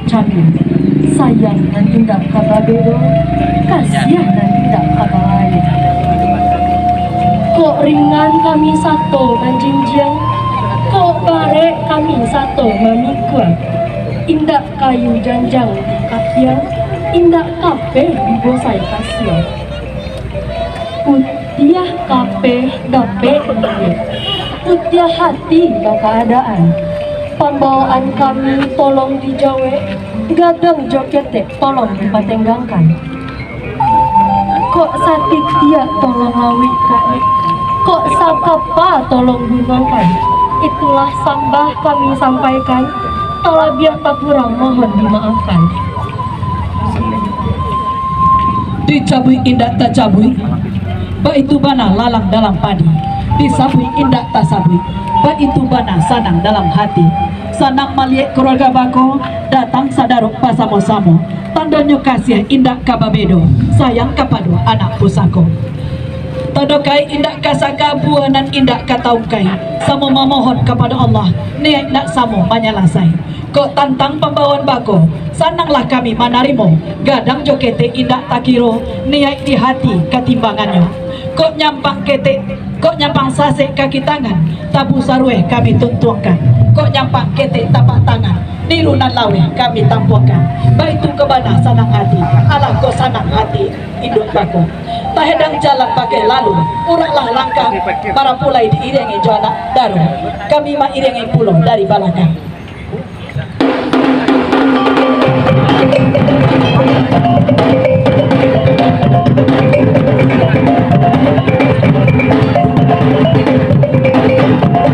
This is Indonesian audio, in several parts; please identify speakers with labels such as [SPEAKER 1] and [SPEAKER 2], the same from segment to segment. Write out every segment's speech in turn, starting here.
[SPEAKER 1] Cami, sayang dan indah kababedo, kasihan dan indah kabalai. Kok ringan kami satu dan jinjang, kok bare kami satu mamikwa. Indah kayu janjang di kakian, indah kape di bosai kasian. Putiah kape dape dia, putiah hati no keadaan. Pembawaan kami tolong dijawe, gadang jokete tolong dipatenggangkan. Kok sakit dia tolong lawikan, kok sakapa tolong gunungkan. Itulah sambah kami sampaikan, talabiah tak kurang mohon dimaafkan.
[SPEAKER 2] Dicabui indah tak cabui, ba itu bana lalang dalam padi. Disabui indah tak sabui, ba itu bana sanang dalam hati. Sanang maliek keluarga bako, datang sadaruk pasamo-samo. Tandanya kasih indah kababedo, sayang kapadu anak pusako. Tadokai indah kasaka buanan indah kataungkai, samo memohon kepada Allah, niat nak samo manyalasai. Kok tantang pembawaan bako, sananglah kami manarimo, gadang jokete indah takiro, niat di hati ketimbangannya. Kok nyampang kete, kok nyampang sase kaki tangan, tabu sarwe kami tuntukan. Kok nyampang kete tapak tangan, nirunan lawe kami tampukan. Baitu kebana sanang hati, alah kok sanang hati induk bako. Tahedang jalan pakai lalu, uranglah langkah, para pulai diiringi jualan daru. Kami mah iringi pulau dari balakang.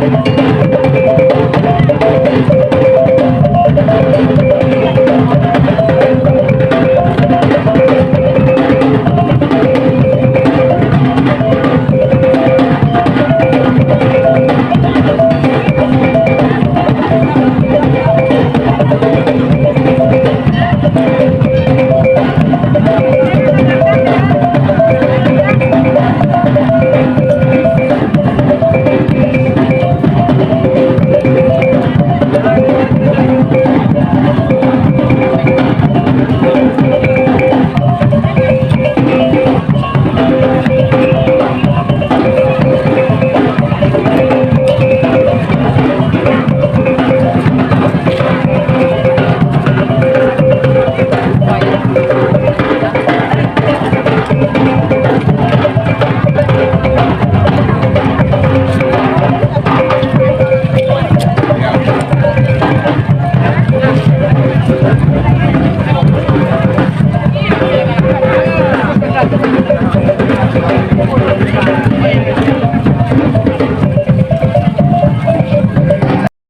[SPEAKER 2] Thank you.